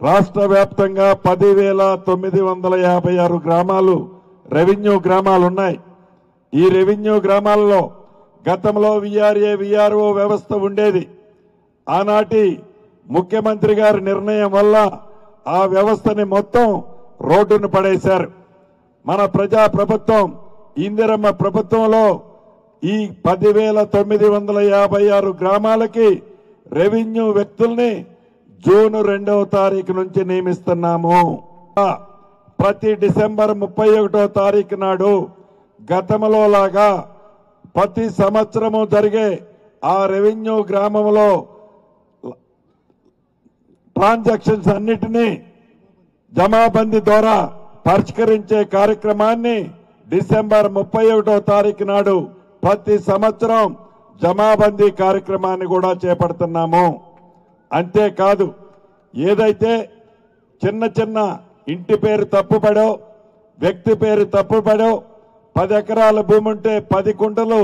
రాష్ట్ర వ్యాప్తంగా 10,956 గ్రామాలు రెవెన్యూ గ్రామాలు ఉన్నాయి. ఈ రెవెన్యూ గ్రామాలలో గతంలో విఆర్ఏ విఆర్ఓ వ్యవస్థ ఉండేది. ఆనాటి ముఖ్యమంత్రి గారి నిర్ణయం వల్ల ఆ వ్యవస్థని మొత్తం రోడ్డును పడేశారు. మన ప్రజా ప్రభుత్వం ఇందిరమ్మ ప్రభుత్వంలో ఈ 10,956 గ్రామాలకి రెవెన్యూ వ్యక్తుల్ని జూన్ 2వ తారీఖు నుంచి నియమిస్తున్నాము. ప్రతి డిసెంబర్ 31వ తారీఖు నాడు గతంలో లాగా ప్రతి సంవత్సరము జరిగే ఆ రెవెన్యూ గ్రామంలో ట్రాన్సాక్షన్స్ అన్నిటినీ జమాబందీ ద్వారా పరిష్కరించే కార్యక్రమాన్ని డిసెంబర్ 31వ తారీఖు నాడు ప్రతి సంవత్సరం జమాబందీ కార్యక్రమాన్ని కూడా చేపడుతున్నాము. అంతేకాదు ఏదైతే చిన్న చిన్న ఇంటి పేరు తప్పుపడో వ్యక్తి పేరు తప్పుపడో 10 ఎకరాల భూమి ఉంటే 10 కుంటలు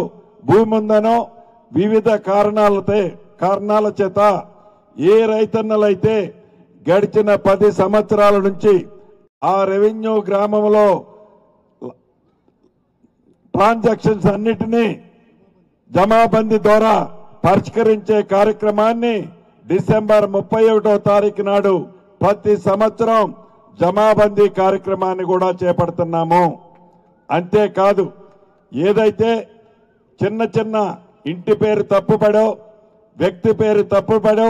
భూమి ఉందనో వివిధ కారణాల చేత ఏ రైతన్నలైతే గడిచిన 10 సంవత్సరాల నుంచి ఆ రెవెన్యూ గ్రామంలో ట్రాన్సాక్షన్స్ అన్నిటినీ జమాబందీ ద్వారా పరిష్కరించే కార్యక్రమాన్ని డిసెంబర్ 31వ తారీఖు నాడు ప్రతి సంవత్సరం జమాబందీ కార్యక్రమాన్ని కూడా చేపడుతున్నాము. అంతేకాదు ఏదైతే చిన్న చిన్న ఇంటి పేరు తప్పుపడో వ్యక్తి పేరు తప్పుపడో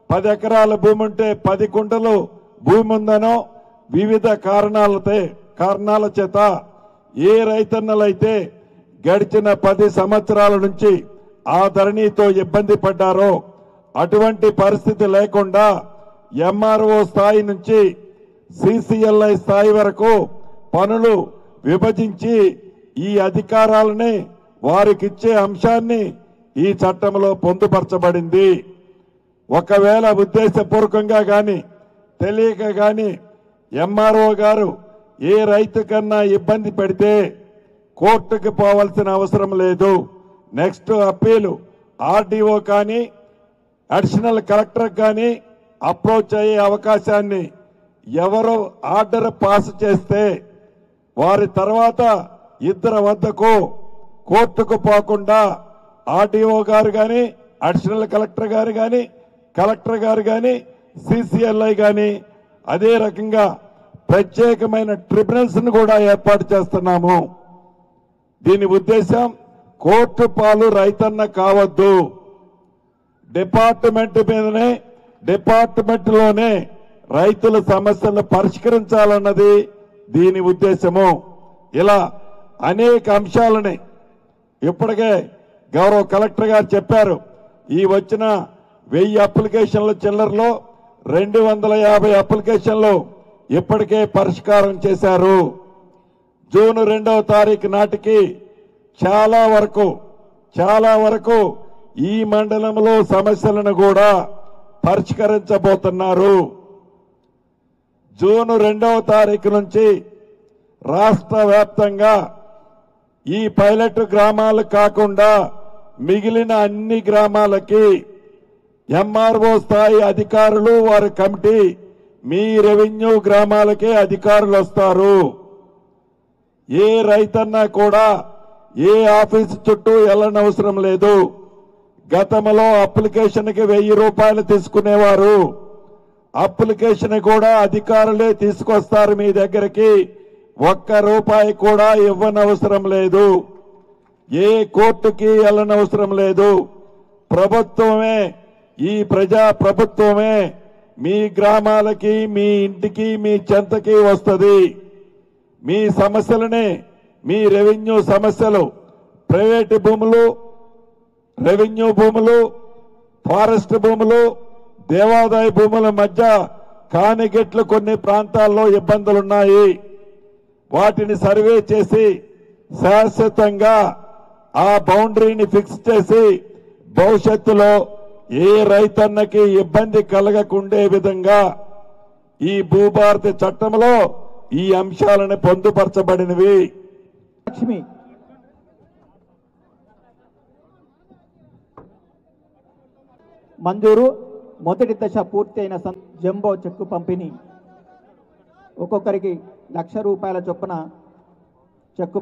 10 ఎకరాల భూమి ఉంటే 10 కుంటలు భూమి ఉందనో వివిధ కారణాల చేత ఏ రైతన్నలైతే గడిచిన 10 సంవత్సరాల నుంచి ఆ ధరణితో ఇబ్బంది పడ్డారో అటువంటి పరిస్థితి లేకుండా ఎంఆర్ఓ స్థాయి నుంచి సిసిఎల్ఐ స్థాయి వరకు పనులు విభజించి ఈ అధికారాలని వారికిచ్చే అంశాన్ని ఈ చట్టంలో పొందుపరచబడింది. ఒకవేళ ఉద్దేశపూర్వకంగా గాని తెలియక గాని ఎంఆర్ఓ గారు ఏ రైతు కన్నా ఇబ్బంది పెడితే కోర్టుకు పోవాల్సిన అవసరం లేదు. నెక్స్ట్ అప్పీలు ఆర్డీఓ కానీ అడిషనల్ కలెక్టర్ కానీ అప్రోచ్ అయ్యే అవకాశాన్ని ఎవరు ఆర్డర్ పాస్ చేస్తే వారి తర్వాత ఇద్దరు వద్దకు కోర్టుకు పోకుండా ఆర్డీఓ గారు కానీ, అడిషనల్ కలెక్టర్ గారు కానీ, కలెక్టర్ గారు కానీ, సిసిఎల్ఐ కానీ అదే రకంగా ప్రత్యేకమైన ట్రిబ్యునల్స్ ను కూడా ఏర్పాటు చేస్తున్నాము. దీని ఉద్దేశం కోర్టు పాలు రైతన్న కావద్దు, డిపార్ట్మెంట్ మీదనే, డిపార్ట్మెంట్ లోనే రైతుల సమస్యలను పరిష్కరించాలన్నది దీని ఉద్దేశము. ఇలా అనేక అంశాలని ఇప్పటికే గౌరవ కలెక్టర్ గారు చెప్పారు. ఈ వచ్చిన 1000 అప్లికేషన్ల చిల్లరలో 250 అప్లికేషన్లు ఇప్పటికే పరిష్కారం చేశారు. జూన్ 2వ తారీఖు నాటికి చాలా వరకు ఈ మండలంలో సమస్యలను కూడా పరిష్కరించబోతున్నారు. జూన్ 2వ తారీఖు నుంచి రాష్ట్ర వ్యాప్తంగా ఈ పైలట్ గ్రామాలు కాకుండా మిగిలిన అన్ని గ్రామాలకి ఎంఆర్ఓ స్థాయి అధికారులు, వారి కమిటీ, మీ రెవెన్యూ గ్రామాలకే అధికారులు వస్తారు. ఏ రైతన్నా కూడా ఏ ఆఫీసు చుట్టూ వెళ్ళనవసరం లేదు. గతంలో అప్లికేషన్కి 1000 రూపాయలు తీసుకునేవారు. అప్లికేషన్ కూడా అధికారులే తీసుకొస్తారు మీ దగ్గరికి. 1 రూపాయి కూడా ఇవ్వనవసరం లేదు. ఏ కోర్టుకి వెళ్ళనవసరం లేదు. ప్రభుత్వమే, ఈ ప్రజా ప్రభుత్వమే మీ గ్రామాలకి, మీ ఇంటికి, మీ చెంతకి వస్తుంది. మీ సమస్యలనే, మీ రెవెన్యూ సమస్యలు, ప్రైవేటు భూములు, రెవెన్యూ భూములు, ఫారెస్ట్ భూములు, దేవాదాయ భూముల మధ్య కానిగెట్లు కొన్ని ప్రాంతాల్లో ఇబ్బందులున్నాయి. వాటిని సర్వే చేసి శాశ్వతంగా ఆ బౌండరీని ఫిక్స్ చేసి భవిష్యత్తులో ఏ రైతన్నకి ఇబ్బంది కలగకుండే విధంగా ఈ భూభారతి చట్టంలో ఈ అంశాలను పొందుపరచబడినవి. లక్ష్మి మంజూరు. మొదటి దశ పూర్తయిన జంబో చెక్కు పంపిణీ. ఒక్కొక్కరికి 1,00,000 రూపాయల చొప్పున చెక్కు.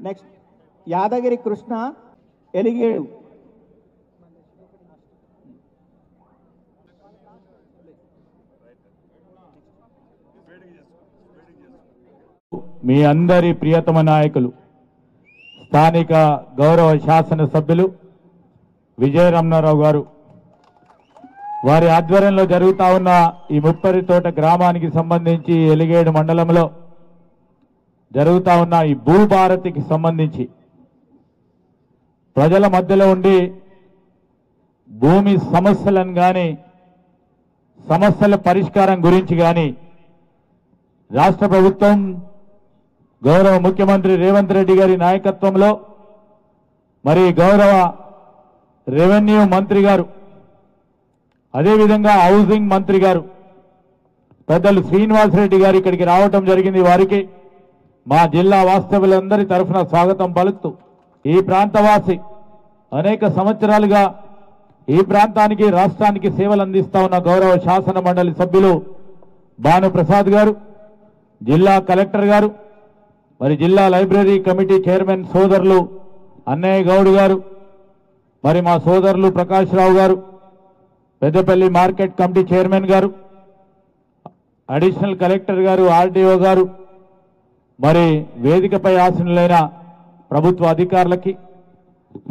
నెక్స్ట్ యాదగిరి కృష్ణ, ఎలిగేడు. మీ అందరి ప్రియతమ నాయకులు, స్థానిక గౌరవ శాసనసభ్యులు విజయరమణారావు గారు, వారి ఆధ్వర్యంలో జరుగుతా ఉన్న ఈ ముప్పరితోట గ్రామానికి సంబంధించి ఎలిగేడు మండలంలో జరుగుతా ఉన్న ఈ భూభారతికి సంబంధించి ప్రజల మధ్యలో ఉండి భూమి సమస్యలను కానీ, సమస్యల పరిష్కారం గురించి కానీ రాష్ట్ర ప్రభుత్వం గౌరవ ముఖ్యమంత్రి రేవంత్ రెడ్డి గారి నాయకత్వంలో, మరి గౌరవ రెవెన్యూ మంత్రి గారు, అదేవిధంగా హౌసింగ్ మంత్రి గారు పెద్దలు శ్రీనివాసరెడ్డి గారు ఇక్కడికి రావటం జరిగింది. వారికి మా జిల్లా వాస్తవ్యులందరి తరఫున స్వాగతం పలుకుతూ, ఈ ప్రాంతవాసి అనేక సంవత్సరాలుగా ఈ ప్రాంతానికి, రాష్ట్రానికి సేవలు అందిస్తా ఉన్న గౌరవ శాసన మండలి సభ్యులు భానుప్రసాద్ గారు, జిల్లా కలెక్టర్ గారు, మరి జిల్లా లైబ్రరీ కమిటీ చైర్మన్ సోదరులు అన్నయ్య గౌడ్ గారు, మరి మా సోదరులు ప్రకాష్ రావు గారు, పెద్దపల్లి మార్కెట్ కమిటీ చైర్మన్ గారు, అడిషనల్ కలెక్టర్ గారు, ఆర్డీఓ గారు, మరి వేదికపై ఆసీనులైన ప్రభుత్వ అధికారులకి,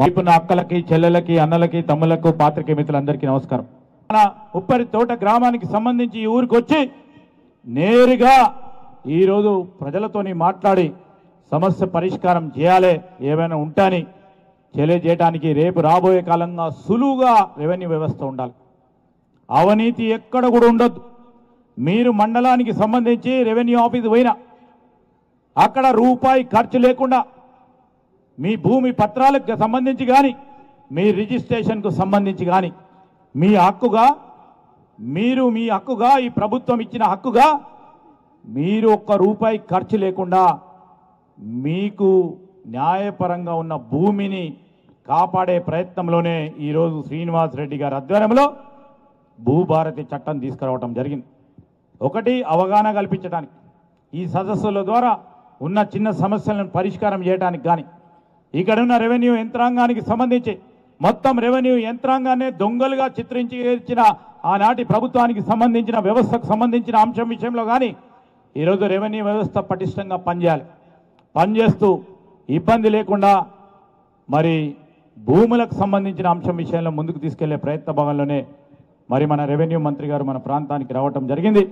వైపున అక్కలకి, చెల్లెలకి, అన్నలకి, తమ్ములకు, పాత్రికేయ మిత్రులందరికీ నమస్కారం. మన ఉప్పరి తోట గ్రామానికి సంబంధించి ఈ ఊరికి వచ్చి నేరుగా ఈరోజు ప్రజలతోని మాట్లాడి సమస్య పరిష్కారం చేయాలి, ఏమైనా ఉంటాని తెలియజేయడానికి రేపు రాబోయే కాలంగా సులువుగా రెవెన్యూ వ్యవస్థ ఉండాలి. అవినీతి ఎక్కడ కూడా ఉండొద్దు. మీరు మండలానికి సంబంధించి రెవెన్యూ ఆఫీసు పోయినా అక్కడ రూపాయి ఖర్చు లేకుండా మీ భూమి పత్రాలకు సంబంధించి కానీ మీ రిజిస్ట్రేషన్కు సంబంధించి కానీ మీ హక్కుగా మీ హక్కుగా ఈ ప్రభుత్వం ఇచ్చిన హక్కుగా మీరు ఒక్క రూపాయి ఖర్చు లేకుండా మీకు న్యాయపరంగా ఉన్న భూమిని కాపాడే ప్రయత్నంలోనే ఈరోజు శ్రీనివాస్ రెడ్డి గారి ఆధ్వర్యంలో భూభారతి చట్టం తీసుకురావడం జరిగింది. ఒకటి, అవగాహన కల్పించడానికి, ఈ సదస్సుల ద్వారా ఉన్న చిన్న సమస్యలను పరిష్కారం చేయడానికి కానీ, ఇక్కడున్న రెవెన్యూ యంత్రాంగానికి సంబంధించి మొత్తం రెవెన్యూ యంత్రాంగాన్ని దొంగలుగా చిత్రించి ఇచ్చిన ఆనాటి ప్రభుత్వానికి సంబంధించిన వ్యవస్థకు సంబంధించిన అంశం విషయంలో కానీ ఈరోజు రెవెన్యూ వ్యవస్థ పటిష్టంగా పనిచేస్తూ ఇబ్బంది లేకుండా మరి భూములకు సంబంధించిన అంశం విషయంలో ముందుకు తీసుకెళ్లే ప్రయత్న భాగంలోనే మరి మన రెవెన్యూ మంత్రి గారు మన ప్రాంతానికి రావటం జరిగింది.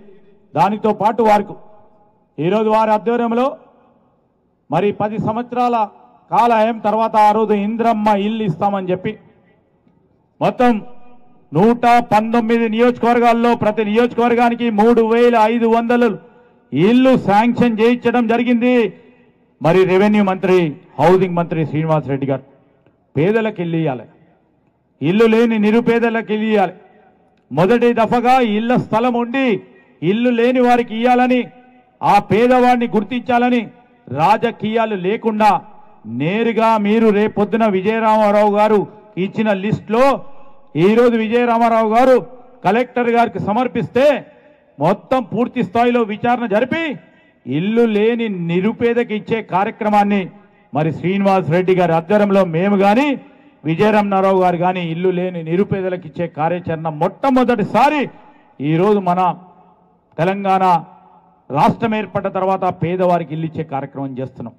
దానితో పాటు వారికి ఈరోజు వారి ఆధ్వర్యంలో మరి 10 సంవత్సరాల కాలయం తర్వాత ఆ రోజు ఇంద్రమ్మ ఇల్లు ఇస్తామని చెప్పి మొత్తం 119 నియోజకవర్గాల్లో ప్రతి నియోజకవర్గానికి 3500 ఇల్లు శాంక్షన్ చేయించడం జరిగింది. మరి రెవెన్యూ మంత్రి, హౌసింగ్ మంత్రి శ్రీనివాస్ రెడ్డి గారు పేదలకు ఇల్లు ఇవ్వాలి, ఇల్లు లేని నిరుపేదలకు ఇల్లు ఇవ్వాలి. మొదటి దఫగా ఇళ్ల స్థలం ఉండి ఇల్లు లేని వారికి ఇవ్వాలని, ఆ పేదవాడిని గుర్తించాలని రాజకీయాలు లేకుండా నేరుగా మీరు రేపొద్దున విజయరామారావు గారు ఇచ్చిన లిస్టులో ఈరోజు విజయరామారావు గారు కలెక్టర్ గారికి సమర్పిస్తే మొత్తం పూర్తి స్థాయిలో విచారణ జరిపి ఇల్లు లేని నిరుపేదకి ఇచ్చే కార్యక్రమాన్ని మరి శ్రీనివాస్ రెడ్డి గారి ఆధ్వర్యంలో మేము కానీ విజయరామారావు గారు కానీ ఇల్లు లేని నిరుపేదలకు ఇచ్చే కార్యాచరణ మొట్టమొదటిసారి ఈరోజు మన తెలంగాణ రాష్ట్రం ఏర్పడ్డ తర్వాత పేదవారికి ఇల్లు ఇచ్చే కార్యక్రమం చేస్తున్నాం.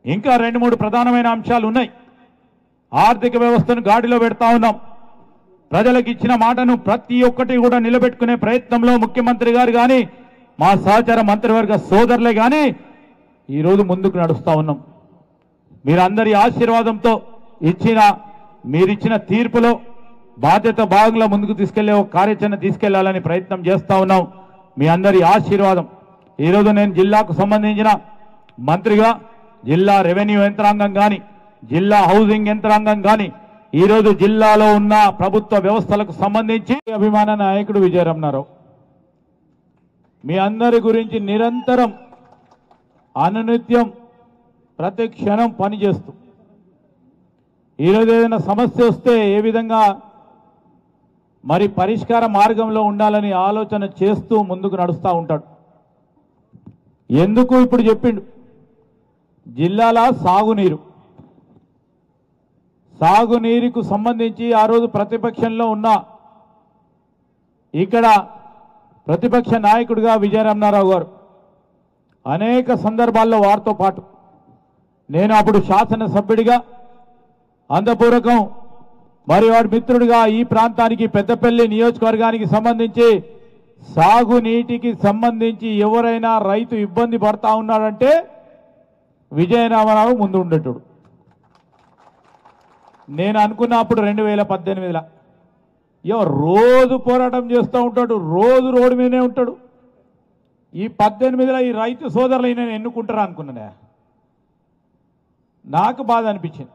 ఇంకా 2-3 ప్రధానమైన అంశాలు ఉన్నాయి. ఆర్థిక వ్యవస్థను గాడిలో పెడతా ఉన్నాం. ప్రజలకు ఇచ్చిన మాటను ప్రతి ఒక్కటి కూడా నిలబెట్టుకునే ప్రయత్నంలో ముఖ్యమంత్రి గారు కానీ మా సహచర మంత్రివర్గ సోదరులే కానీ ఈరోజు ముందుకు నడుస్తూ ఉన్నాం. మీరందరి ఆశీర్వాదంతో మీరిచ్చిన తీర్పులో బాధ్యత భాగంలో ముందుకు తీసుకెళ్లే ఒక కార్యాచరణ తీసుకెళ్లాలని ప్రయత్నం చేస్తూ ఉన్నాం. మీ అందరి ఆశీర్వాదం. ఈరోజు నేను జిల్లాకు సంబంధించిన మంత్రిగా జిల్లా రెవెన్యూ యంత్రాంగం కానీ జిల్లా హౌసింగ్ యంత్రాంగం కానీ ఈరోజు జిల్లాలో ఉన్న ప్రభుత్వ వ్యవస్థలకు సంబంధించి అభిమాన నాయకుడు విజయరామారావు మీ అందరి గురించి నిరంతరం అనునిత్యం ప్రతి క్షణం పనిచేస్తూ ఈరోజు ఏదైనా సమస్య వస్తే ఏ విధంగా మరి పరిష్కార మార్గంలో ఉండాలని ఆలోచన చేస్తూ ముందుకు నడుస్తూ ఉంటాడు. ఎందుకు ఇప్పుడు చెప్పిండు, జిల్లాల సాగునీరుకు సంబంధించి ఆ రోజు ప్రతిపక్షంలో ఉన్న ఇక్కడ ప్రతిపక్ష నాయకుడిగా విజయరామారావు గారు అనేక సందర్భాల్లో వారితో పాటు నేను అప్పుడు శాసనసభ్యుడిగా అంతపూర్వకం మరి వారి మిత్రుడిగా ఈ ప్రాంతానికి పెద్దపల్లి నియోజకవర్గానికి సంబంధించి సాగునీటికి సంబంధించి ఎవరైనా రైతు ఇబ్బంది పడతా ఉన్నాడంటే విజయరామారావు ముందు ఉండేటోడు. నేను అనుకున్నప్పుడు 2018లో రోజు పోరాటం చేస్తూ ఉంటాడు, రోజు రోడ్డు మీదనే ఉంటాడు. ఈ 18లో ఈ రైతు సోదరులు నేను ఎన్నుకుంటారా అనుకున్నానే. నాకు బాధ అనిపించింది.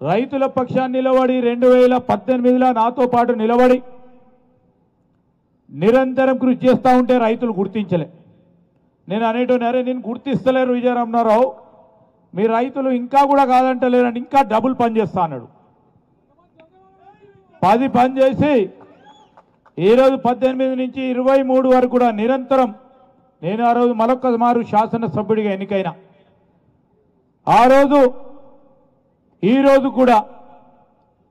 రైతుల పక్షాన్ని నిలబడి 2018లో నాతో పాటు నిలబడి నిరంతరం కృషి చేస్తూ ఉంటే రైతులు గుర్తించలే. నేను అనేటోనే నేను గుర్తిస్తలేరు విజయరామారావు, మీ రైతులు ఇంకా కూడా కాదంటలేరండి, ఇంకా డబుల్ పని చేస్తా అన్నాడు. 10 పని చేసి ఈరోజు 18 నుంచి 23 వరకు కూడా నిరంతరం నేను ఆ రోజు మరొక మారు శాసనసభ్యుడిగా ఎన్నికైనా ఆ రోజు ఈ రోజు కూడా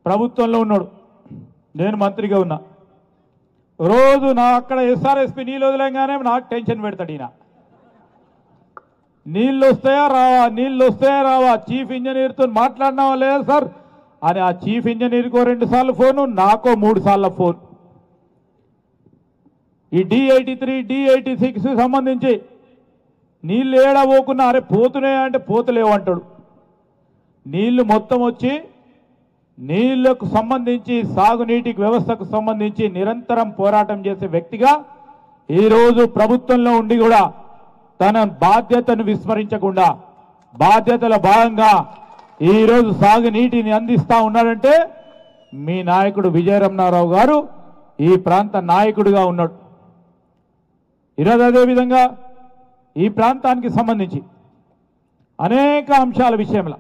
ప్రభుత్వంలో ఉన్నాడు, నేను మంత్రిగా ఉన్నా. రోజు నా అక్కడ ఎస్ఆర్ఎస్పీ నీళ్ళు వదిలేగానే నాకు టెన్షన్ పెడతాడు ఈయన. నీళ్ళు వస్తాయా రావా చీఫ్ ఇంజనీర్తో మాట్లాడినావా లేదా సార్ అని ఆ చీఫ్ ఇంజనీర్కో 2 సార్లు ఫోను, నాకో 3 సార్ల ఫోన్. ఈ D83 D86 సంబంధించి నీళ్ళు ఏడబోకున్నా అరే పోతున్నాయా అంటే పోతలేవంటాడు. నీళ్లు మొత్తం వచ్చి నీళ్లకు సంబంధించి సాగునీటి వ్యవస్థకు సంబంధించి నిరంతరం పోరాటం చేసే వ్యక్తిగా ఈరోజు ప్రభుత్వంలో ఉండి కూడా తన బాధ్యతను విస్మరించకుండా బాధ్యతల భాగంగా ఈరోజు సాగునీటిని అందిస్తా ఉన్నాడంటే మీ నాయకుడు విజయరమణారావు గారు ఈ ప్రాంత నాయకుడిగా ఉన్నాడు. ఈరోజు అదేవిధంగా ఈ ప్రాంతానికి సంబంధించి అనేక అంశాల విషయంలో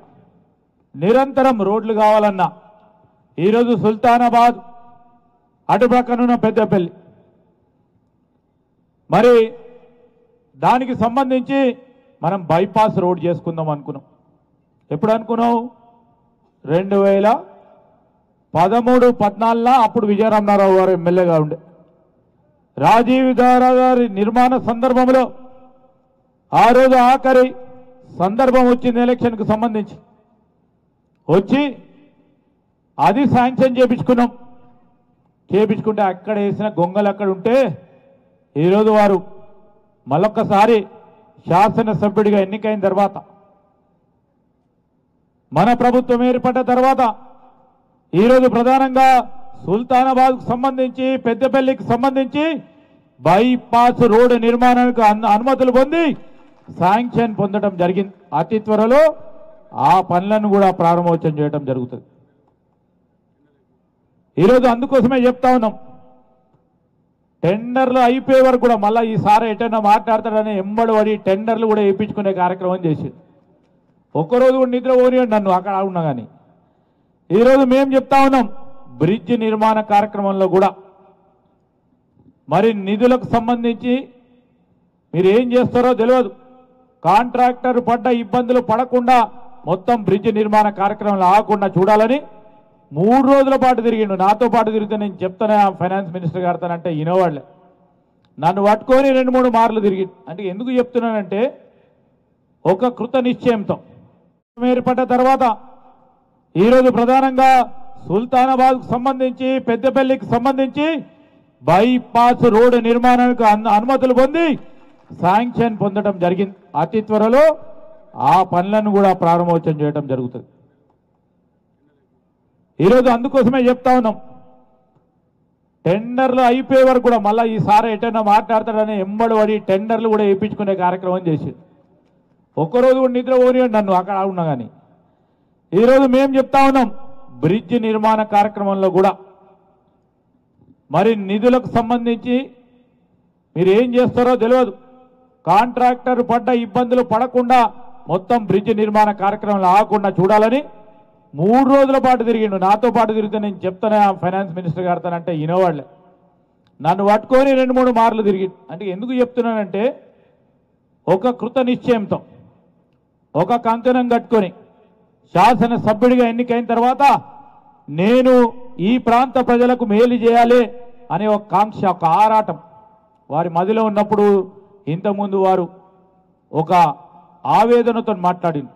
నిరంతరం రోడ్లు కావాలన్నా ఈరోజు సుల్తానాబాద్ అటుపక్కనున్న పెద్దపల్లి మరి దానికి సంబంధించి మనం బైపాస్ రోడ్ చేసుకుందాం అనుకున్నాం. ఎప్పుడు అనుకున్నాం? 2013-14 అప్పుడు విజయరమణారావు గారు ఎమ్మెల్యేగా ఉండే. రాజీవ్ గారి నిర్మాణ సందర్భంలో ఆ రోజు ఆఖరి సందర్భం వచ్చింది ఎలక్షన్కు సంబంధించి వచ్చి అది శాంక్షన్ చేపించుకున్నాం. చేపించుకుంటే అక్కడ వేసిన గొంగలు అక్కడ ఉంటే ఈరోజు వారు మళ్ళొక్కసారి శాసనసభ్యుడిగా ఎన్నికైన తర్వాత మన ప్రభుత్వం ఏర్పడ్డ తర్వాత ఈరోజు ప్రధానంగా సుల్తానాబాద్కు సంబంధించి పెద్దపల్లికి సంబంధించి బైపాస్ రోడ్డు నిర్మాణానికి అనుమతులు పొంది శాంక్షన్ పొందడం జరిగింది. అతి త్వరలో ఆ పనులను కూడా ప్రారంభోత్సవం చేయడం జరుగుతుంది. ఈరోజు అందుకోసమే చెప్తా ఉన్నాం, టెండర్లు అయిపోయే వరకు కూడా మళ్ళీ ఈసారి ఎటైనా మాట్లాడతాడని ఎంబడి పడి టెండర్లు కూడా వేయించుకునే కార్యక్రమం చేసింది. ఒక్కరోజు కూడా నిద్ర పోనియండి నన్ను అక్కడ ఉన్నా కానీ. ఈరోజు మేము చెప్తా ఉన్నాం, బ్రిడ్జ్ నిర్మాణ కార్యక్రమంలో కూడా మరి నిధులకు సంబంధించి మీరు ఏం చేస్తారో తెలియదు. కాంట్రాక్టర్ పడ్డ ఇబ్బందులు పడకుండా మొత్తం బ్రిడ్జ్ నిర్మాణ కార్యక్రమంలో ఆగకుండా చూడాలని 3 రోజుల పాటు తిరిగిండు. నాతో పాటు తిరిగితే నేను చెప్తానే ఫైనాన్స్ మినిస్టర్ గారితోనంటే వినేవాళ్ళే. నన్ను పట్టుకొని 2-3 మార్లు తిరిగి. అంటే ఎందుకు చెప్తున్నానంటే ఒక కృత నిశ్చయంతో ఏర్పడ్డ తర్వాత ఈరోజు ప్రధానంగా సుల్తానాబాద్కు సంబంధించి పెద్దపల్లికి సంబంధించి బైపాస్ రోడ్డు నిర్మాణానికి అనుమతులు పొంది శాంక్షన్ పొందడం జరిగింది. అతి త్వరలో ఆ పనులను కూడా ప్రారంభోత్సవం చేయడం జరుగుతుంది. ఈరోజు అందుకోసమే చెప్తా ఉన్నాం, టెండర్లు అయిపోయే వరకు కూడా మళ్ళీ ఈసారి ఎటైనా మాట్లాడతాడని ఎంబడి పడి టెండర్లు కూడా వేయించుకునే కార్యక్రమం చేసింది. ఒక్కరోజు కూడా నిద్ర పోనియండి నన్ను అక్కడ ఉన్నా కానీ. ఈరోజు మేము చెప్తా ఉన్నాం, బ్రిడ్జ్ నిర్మాణ కార్యక్రమంలో కూడా మరి నిధులకు సంబంధించి మీరు ఏం చేస్తారో తెలియదు. కాంట్రాక్టర్ పడ్డ ఇబ్బందులు పడకుండా మొత్తం బ్రిడ్జ్ నిర్మాణ కార్యక్రమంలో ఆగకుండా చూడాలని 3 రోజుల పాటు తిరిగిండు. నాతో పాటు తిరిగితే నేను చెప్తానే ఫైనాన్స్ మినిస్టర్ గారితోనంటే వినేవాళ్ళే. నన్ను పట్టుకొని 2-3 మార్లు తిరిగి. అంటే ఎందుకు చెప్తున్నానంటే ఒక కృత నిశ్చయంతో ఒక కంకణం కట్టుకొని శాసనసభ్యుడిగా ఎన్నికైన తర్వాత నేను ఈ ప్రాంత ప్రజలకు మేలు చేయాలి అనే ఒక కాంక్ష, ఒక ఆరాటం వారి మదిలో ఉన్నప్పుడు ఇంతకుముందు వారు ఒక ఆవేదనతో మాట్లాడింది.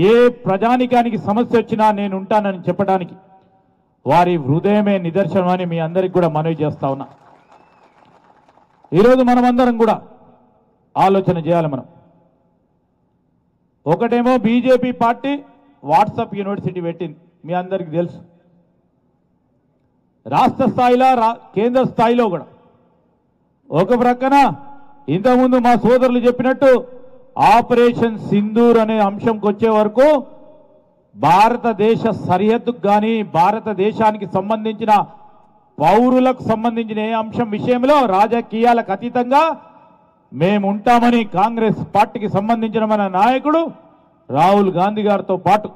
ఏ ప్రజానికానికి సమస్య వచ్చినా నేను ఉంటానని చెప్పడానికి వారి హృదయమే నిదర్శనం అని మీ అందరికి కూడా మనవి చేస్తా ఉన్నా. ఈరోజు మనమందరం కూడా ఆలోచన చేయాలి. మనం ఒకటేమో బీజేపీ పార్టీ వాట్సాప్ యూనివర్సిటీ పెట్టింది, మీ అందరికీ తెలుసు. రాష్ట్ర స్థాయిలో కేంద్ర స్థాయిలో కూడా ఒక ప్రక్కన ఇంతకుముందు మా సోదరులు చెప్పినట్టు ఆపరేషన్ సింధూర్ అనే అంశంకి వచ్చే వరకు భారతదేశ సరిహద్దుకు కానీ భారతదేశానికి సంబంధించిన పౌరులకు సంబంధించిన ఏ అంశం విషయంలో రాజకీయాలకు అతీతంగా మేముంటామని కాంగ్రెస్ పార్టీకి సంబంధించిన మన నాయకుడు రాహుల్ గాంధీ గారితో పాటు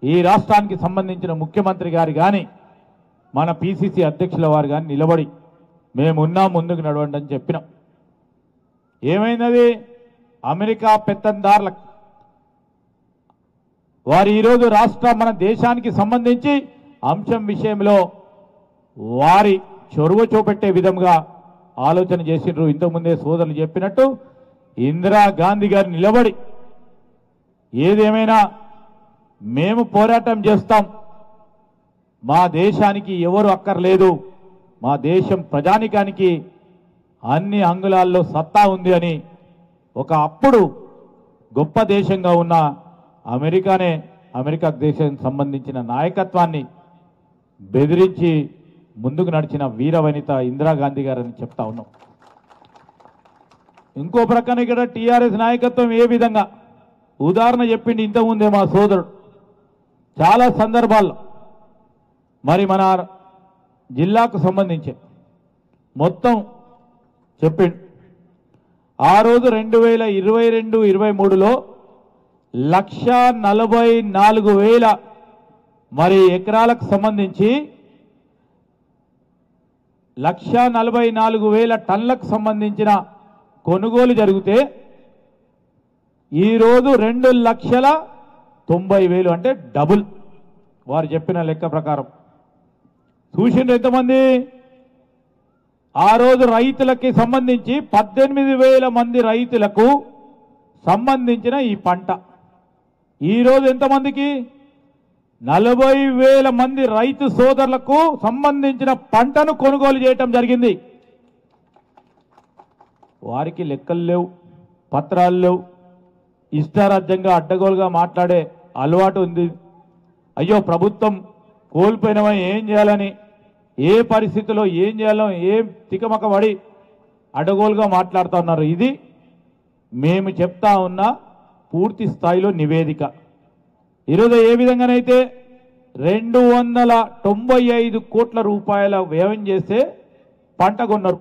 ఈ రాష్ట్రానికి సంబంధించిన ముఖ్యమంత్రి గారు కానీ మన పిసిసి అధ్యక్షుల వారు కానీ నిలబడి మేమున్నాం, ముందుకు నడవండి అని చెప్పినాం. ఏమైనది? అమెరికా పెత్తందారులకు వారు ఈరోజు మన దేశానికి సంబంధించి అంశం విషయంలో వారి చొరవ చూపెట్టే విధంగా ఆలోచన చేసిండ్రు. ఇంతకుముందే సోదరులు చెప్పినట్టు ఇందిరాగాంధీ గారు నిలబడి ఏదేమైనా మేము పోరాటం చేస్తాం, మా దేశానికి ఎవరు అక్కర్లేదు, మా దేశం ప్రజానికానికి అన్ని అంగుళాల్లో సత్తా ఉంది అని ఒక అప్పుడు గొప్ప దేశంగా ఉన్న అమెరికా దేశానికి సంబంధించిన నాయకత్వాన్ని బెదిరించి ముందుకు నడిచిన వీర వనిత ఇందిరాగాంధీ గారని చెప్తా ఉన్నాం. ఇంకో ప్రక్కన ఇక్కడ టీఆర్ఎస్ నాయకత్వం ఏ విధంగా ఉదాహరణ చెప్పింది ఇంతకుముందే మా సోదరుడు చాలా సందర్భాల్లో మరి మన జిల్లాకు సంబంధించి మొత్తం చెప్పిండు. ఆ రోజు 2022-23లో 1,44,000 మరి ఎకరాలకు సంబంధించి 1,44,000 టన్నులకు సంబంధించిన కొనుగోలు జరిగితే ఈరోజు 2,90,000 అంటే డబుల్ వారు చెప్పిన లెక్క ప్రకారం. చూసిండ్రు ఎంతమంది? ఆ రోజు రైతులకి సంబంధించి 18,000 మంది రైతులకు సంబంధించిన ఈ పంట ఈరోజు ఎంతమందికి 40,000 మంది రైతు సోదరులకు సంబంధించిన పంటను కొనుగోలు చేయటం జరిగింది. వారికి లెక్కలు లేవు, పత్రాలు లేవు, ఇష్టారాజ్యంగా అడ్డగోలుగా మాట్లాడే అలవాటు ఉంది. అయ్యో ప్రభుత్వం కోల్పోయినవా ఏం చేయాలని, ఏ పరిస్థితిలో ఏం చేయాలో ఏం తికమక పడి అడ్డగోలుగా మాట్లాడుతూ ఉన్నారు. ఇది మేము చెప్తా ఉన్న పూర్తి స్థాయిలో నివేదిక. ఈరోజు ఏ విధంగానైతే 295 కోట్ల రూపాయల వ్యయం చేస్తే పంట కొన్నారు.